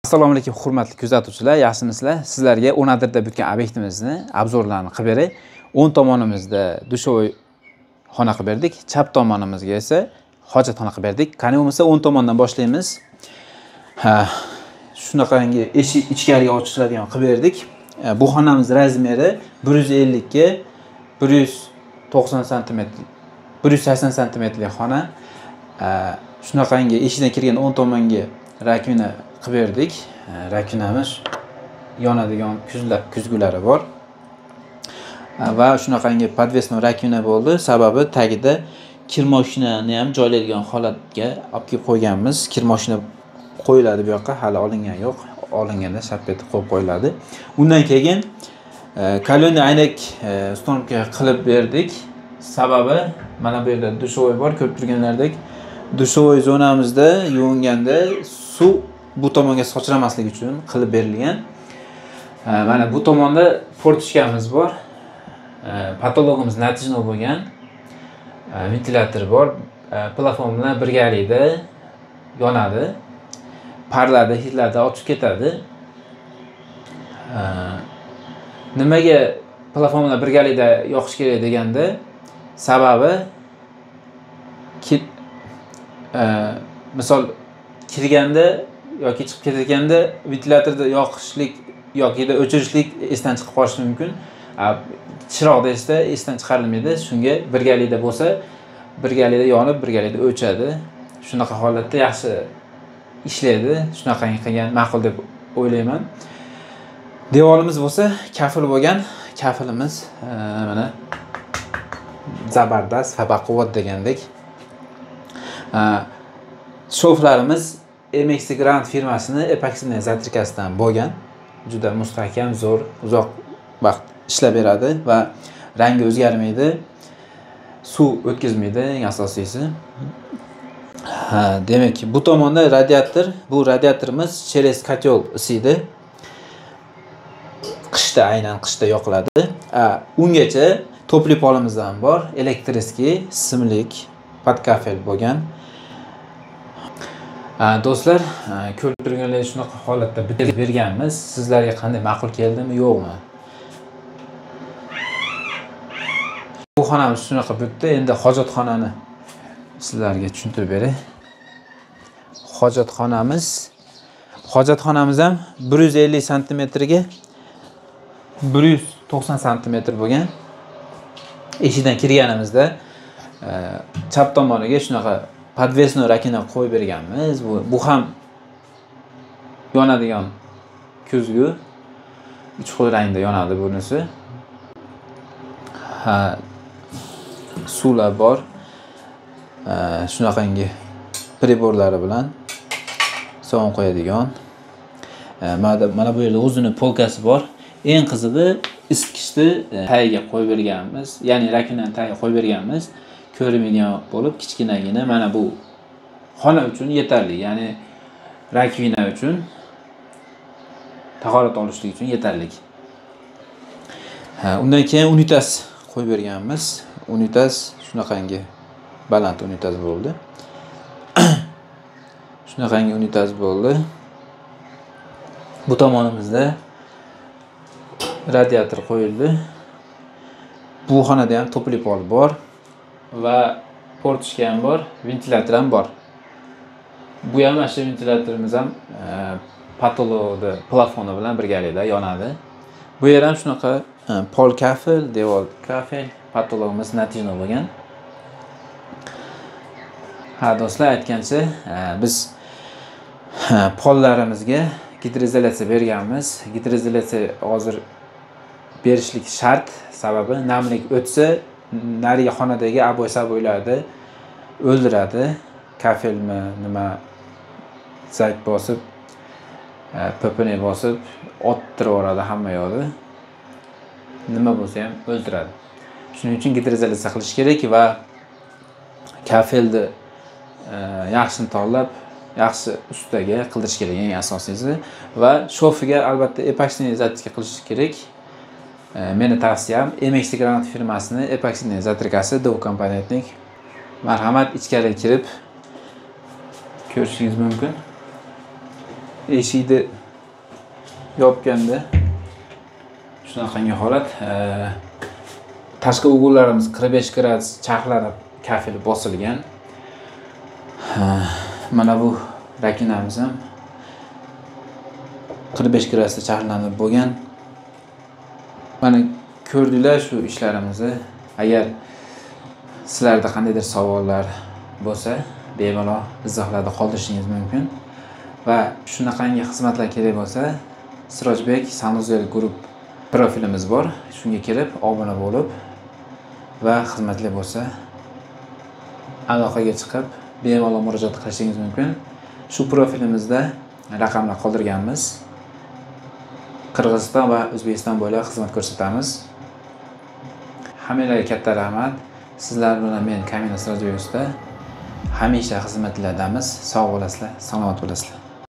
Assalomu alaykum hurmatli kuzatuvchilar, yaxshimisizlar? Sizlarga 10 adirda bitgan obyektimizni obzorlarini qilib beray. O'ng tomonimizda dushovoy xona qilib berdik, chap tomonimizga esa hojatxona qilib berdik. Qani bo'lmasa o'ng tomondan boshlaymiz. Shunaqangi eshik ichkariga ochiladigan qilib berdik. Bu xonamiz razmeri 150 ga 190 sm, 180 sm xona. Shunaqangi eshikdan kirgan o'ng tomonga rakvina qilib berdik. Rakvinamiz yonadigan kuzgulari bor. Va shunaqangi podvesnoy rakvina bo'ldi. Sababi tagida kir mashinani ham joylaydigan holatga olib kelib qo'yganmiz. Kir mashina qo'yiladi bu yoqqa, hali olingan yo'q. Olinganda shapet qo'yib qo'yiladi. Undan keyin koloniya aynak ustonovka qilib berdik. Sababi mana bu yerda dushovoy bor, ko'rib turganlaridek. Dushovoy zonamizda yuvinganda suv bu tomonga sochramasligi uchun qilib berilgan. Mana bu tomonda portishkamiz bor. Patologimiz natijno bo'lgan. Ventilyator bor. Plafon bilan birgalikda yonadi. Parlada, hitlarda o'chib ketadi. Nimaga plafon bilan birgalikda yoqish kerak deganda, sababi misol kirganda yoki chiqib ketganda ventilyatorda yoqishlik yoki o'chirishlik esdan chiqib qolishi mumkin. Chiroqda esa esdan chiqarilmaydi. Shunga birgalikda bo'lsa, birgalikda yonib, birgalikda o'chadi. Shunaqa holatda yaxshi ishlaydi. Shunaqangi qilgan ma'qul deb o'ylayman. Devorimiz bo'lsa, kafil bo'lgan. Kafilimiz mana zabardast va baquvvat degandek. Shoflarimiz MX Grand firmasini epoksidan zatrikasidan bo'lgan. Juda mustahkam, zo'r, uzoq vaqt ishlab beradi va rangi o'zgarmaydi. Suv o'tkazmaydi, eng asosiysi. Demak, bu tomonda radiator, bu radiatorimiz через kotel isiydi. Qishda, aynan qishda yoqiladi. Ungacha topli polimiz ham bor, elektriskiy, simlik, podkafel bo'lgan. Do'stlar, ko'rib turganlar shunaqa holatda bitirib berganmiz. Sizlarga qanday ma'qul keldimi, yo'qmi? Bu xonamiz shunaqa bitdi. Endi hojatxonani sizlarga tushuntirib beray. Hojatxonamiz ham 150 sm ga 190 sm bo'lgan. Eshikdan kirganimizda chap tomoniga shunaqa podvesnoy rakvina qo'yib berganmiz. Bu ham yonadigan kuzgu. Uch xil rangda yonadi bunisi. Suvlar bor. Shunaqangi priborlari bilan sovun qo'yadigan. Mana bu yerda o'zining polkasi bor. Eng qizig'i isitgichni tagiga qo'yib berganmiz. Ya'ni rakvinani tagiga qo'yib berganmiz. Ko'rinmaydigan bo'lib kichkinagina, mana bu xona uchun yetarli. Ya'ni rakvina uchun, tahorat olishlik uchun yetarli. Undan keyin unitas qo'yib berganmiz. Unitas shunaqangi baland unitas bo'ldi. Shunaqangi unitas bo'ldi. Bu tomonimizda radiator qo'yildi. Bu xonada ham topli pol bor va portishka ham bor, ventilyator ham bor. Bu ham mana shu ventilyatorimiz ham patologda plafoni bilan birgalikda yonadi. Bu yer ham shunaqa pol kafel, devor kafel, patologimiz natijno bo'lgan. Do'stlar, aytgancha biz pollarimizga gidroizolyatsiya berganmiz. Gidroizolyatsiya hozir berishlik shart, sababi namlik o'tsa, nariga xonadagi aboy-saboylarni o'ldiradi. Kafelmi, nima zayt bosib, PPN bosib, ottirib yuboradi hamma yoqni. Nima bo'lsa ham o'ldiradi. Shuning uchun gidroizolyatsiya qilish kerak va kafelni yaxshi to'g'rilab, yaxshi ustiga qildirish kerak, eng asosiysi. Va shofiga albatta epoksidan zatrika qilish kerak. Meni tavsiyam MX Grand firmasini epoksidan zatrikasi dovkomponentning. Marhamat, ichkariga kirib ko'rishingiz mumkin. eshikni yopganda shunaqangi holat. Tashqi o'g'illarimiz 45 gradus charxlari kafeli bosilgan. Mana bu rakinamiz ham 45 gradusda charxlanib bo'lgan. Mana ko'rdinglar shu ishlarimizni. Agar sizlarda qandaydir savollar bo'lsa, bemalol izohlarda qoldirishingiz mumkin. Va shunaqangi xizmatlar kerak bo'lsa, Sirojbek Sanuzel Group profilimiz bor. Shunga kirib, obuna bo'lib va xizmatlar bo'lsa, aloqaga chiqib, bemalol murojaat qilishingiz mumkin. Shu profilimizda raqamlar qoldirganmiz. Qirg'iziston va O'zbekiston bo'ylab xizmat ko'rsatamiz. Hammalarga katta rahmat. Sizlar bilan men Kamina Sirojbek usta hamisha xizmatlardamiz. Sog' bo'lasizlar, salomat bo'lasizlar.